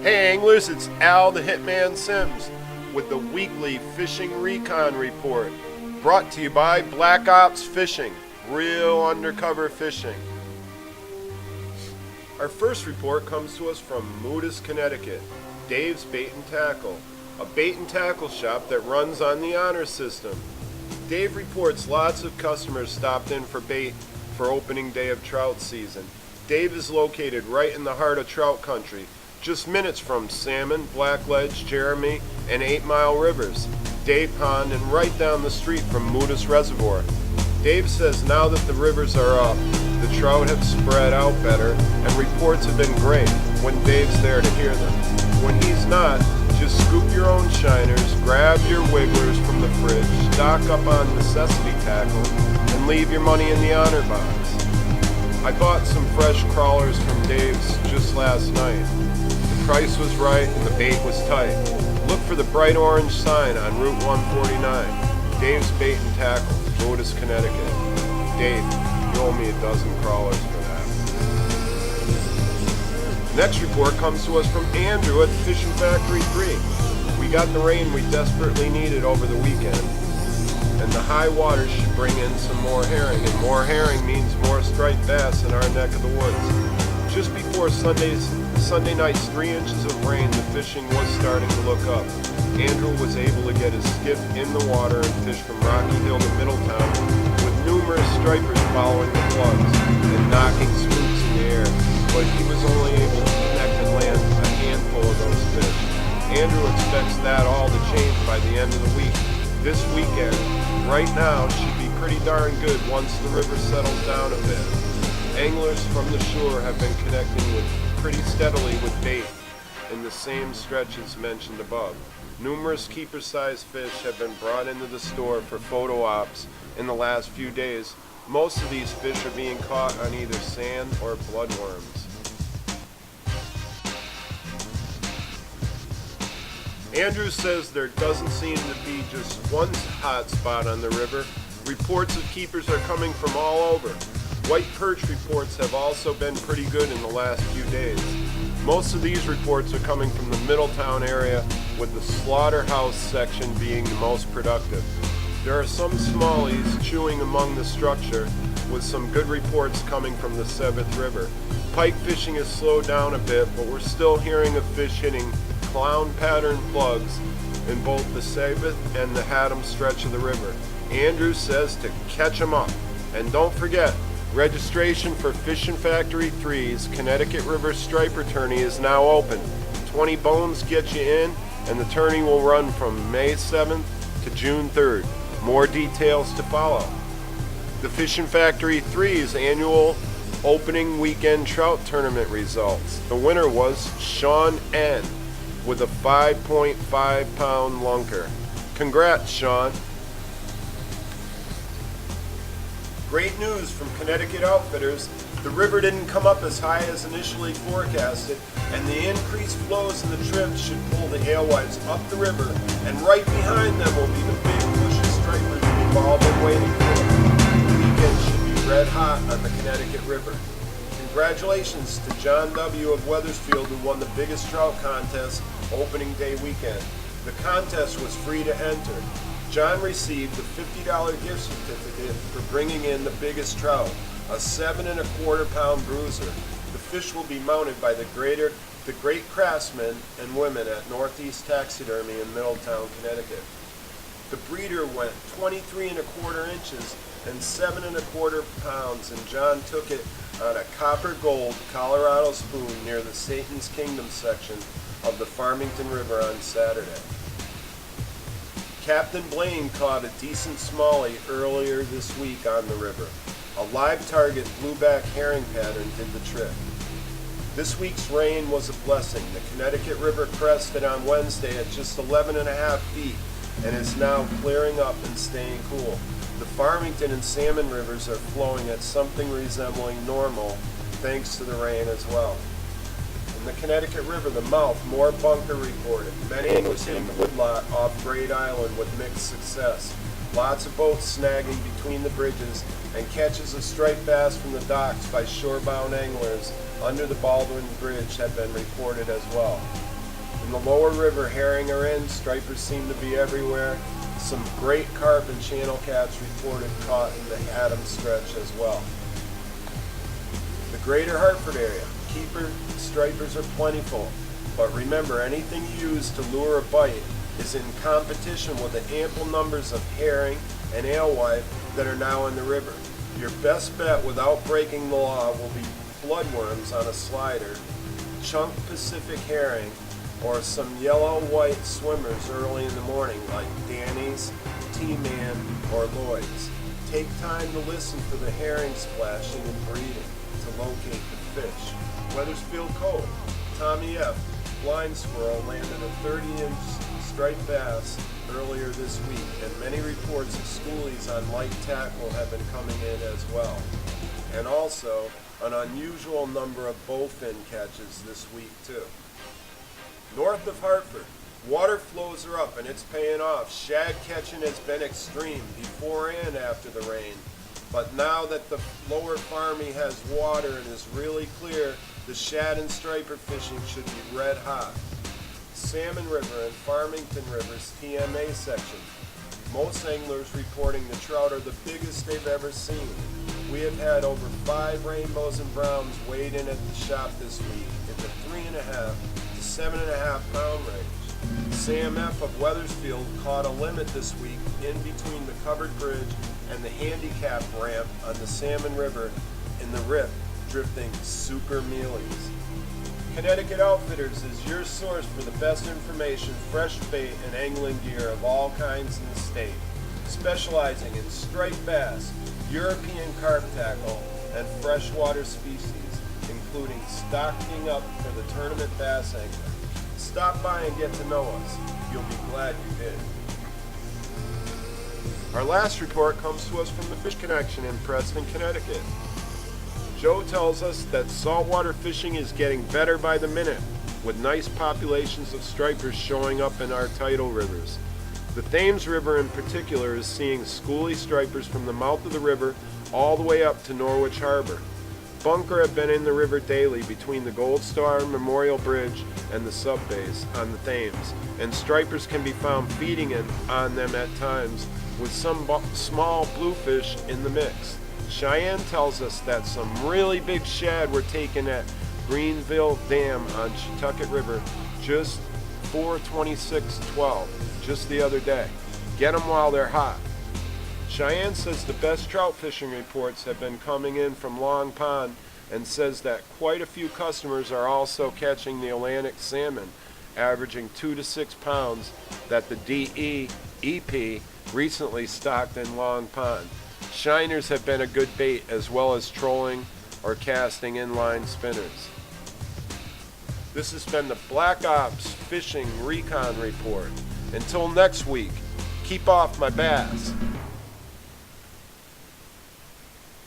Hey anglers, it's Al the Hitman Sims with the weekly Fishing Recon Report, brought to you by Black Ops Fishing, real undercover fishing. Our first report comes to us from Moodus, Connecticut, Dave's Bait and Tackle, a bait and tackle shop that runs on the honor system. Dave reports lots of customers stopped in for bait for opening day of trout season. Dave is located right in the heart of trout country, just minutes from Salmon, Blackledge, Jeremy, and 8 Mile Rivers, Dave Pond, and right down the street from Moodus Reservoir. Dave says now that the rivers are up, the trout have spread out better, and reports have been great when Dave's there to hear them. When he's not, just scoop your own shiners, grab your wigglers from the fridge, stock up on necessity tackle, and leave your money in the honor box. I bought some fresh crawlers from Dave's just last night. The price was right and the bait was tight. Look for the bright orange sign on Route 149. Dave's Bait and Tackle, Moodus, Connecticut. Dave, you owe me a dozen crawlers for that. Next report comes to us from Andrew at Fishing Factory 3. We got the rain we desperately needed over the weekend, and the high water should bring in some more herring, and more herring means more striped bass in our neck of the woods. Just before Sunday night's 3 inches of rain, the fishing was starting to look up. Andrew was able to get his skiff in the water and fish from Rocky Hill to Middletown, with numerous stripers following the plugs and knocking spooks in the air, but he was only able to connect and land a handful of those fish. Andrew expects that all to change by the end of the week. This weekend, right now, should be pretty darn good once the river settles down a bit. Anglers from the shore have been connecting with pretty steadily with bait in the same stretches mentioned above. Numerous keeper-sized fish have been brought into the store for photo ops in the last few days. Most of these fish are being caught on either sand or bloodworms. Andrew says there doesn't seem to be just one hot spot on the river. Reports of keepers are coming from all over. White perch reports have also been pretty good in the last few days. Most of these reports are coming from the Middletown area, with the slaughterhouse section being the most productive. There are some smallies chewing among the structure, with some good reports coming from the Seventh River. Pike fishing has slowed down a bit, but we're still hearing of fish hitting clown pattern plugs in both the Sabbath and the Haddam stretch of the river. Andrew says to catch 'em up. And don't forget, registration for Fishing Factory 3's Connecticut River Striper Tourney is now open. 20 bones get you in, and the tourney will run from May 7th to June 3rd. More details to follow. The Fishing Factory 3's annual opening weekend trout tournament results. The winner was Sean N. with a 5.5 pound lunker. Congrats, Sean. Great news from Connecticut Outfitters. The river didn't come up as high as initially forecasted, and the increased flows in the trim should pull the alewives up the river, and right behind them will be the big bushy stripers we've all been waiting for. The weekend should be red hot on the Connecticut River. Congratulations to John W. of Weathersfield, who won the biggest trout contest opening day weekend. The contest was free to enter. John received a $50 gift certificate for bringing in the biggest trout, a 7¼ pound bruiser. The fish will be mounted by the great craftsmen and women at Northeast Taxidermy in Middletown, Connecticut. The breeder went 23¼ inches and 7¼ pounds, and John took it on a copper gold Colorado spoon near the Satan's Kingdom section of the Farmington River on Saturday. Captain Blaine caught a decent smallie earlier this week on the river. A live target blueback herring pattern did the trick. This week's rain was a blessing. The Connecticut River crested on Wednesday at just 11½ feet and is now clearing up and staying cool. The Farmington and Salmon rivers are flowing at something resembling normal thanks to the rain as well. In the Connecticut River, the mouth, more bunker reported. Many anglers hitting the woodlot off Great Island with mixed success. Lots of boats snagging between the bridges and catches of striped bass from the docks by shorebound anglers under the Baldwin Bridge have been reported as well. In the lower river, herring are in, stripers seem to be everywhere. Some great carp and channel cats reported caught in the Adams Stretch as well. The greater Hartford area, keeper stripers are plentiful, but remember, anything you use to lure a bite is in competition with the ample numbers of herring and alewife that are now in the river. Your best bet without breaking the law will be bloodworms on a slider, chunk Pacific herring, or some yellow-white swimmers early in the morning like Danny's, T-Man, or Lloyd's. Take time to listen for the herring splashing and breeding to locate the fish. Weathersfield Cove, Tommy F. Blind squirrel landed a 30-inch striped bass earlier this week, and many reports of schoolies on light tackle have been coming in as well. And also, an unusual number of bowfin catches this week too. North of Hartford, water flows are up and it's paying off. Shad catching has been extreme before and after the rain. But now that the lower Farmy has water and is really clear, the shad and striper fishing should be red hot. Salmon River and Farmington River's TMA section. Most anglers reporting the trout are the biggest they've ever seen. We have had over 5 rainbows and browns weighed in at the shop this week in the 3.5 to 7.5 pound range. Sam F. of Weathersfield caught a limit this week in between the covered bridge and the handicap ramp on the Salmon River in the Rip, drifting super mealies. Connecticut Outfitters is your source for the best information, fresh bait, and angling gear of all kinds in the state, specializing in striped bass, European carp tackle, and freshwater species, including stocking up for the tournament bass angler. Stop by and get to know us. You'll be glad you did. Our last report comes to us from the Fish Connection in Preston, Connecticut. Joe tells us that saltwater fishing is getting better by the minute, with nice populations of stripers showing up in our tidal rivers. The Thames River in particular is seeing schoolie stripers from the mouth of the river all the way up to Norwich Harbor. Bunker have been in the river daily between the Gold Star Memorial Bridge and the subbase on the Thames, and stripers can be found feeding on them at times with some small bluefish in the mix. Cheyenne tells us that some really big shad were taken at Greenville Dam on Chetucket River just 4/26/12, just the other day. Get them while they're hot. Cheyenne says the best trout fishing reports have been coming in from Long Pond, and says that quite a few customers are also catching the Atlantic salmon, averaging 2 to 6 pounds, that the DEEP recently stocked in Long Pond. Shiners have been a good bait, as well as trolling or casting inline spinners. This has been the Black Ops Fishing Recon Report. Until next week, keep off my bass.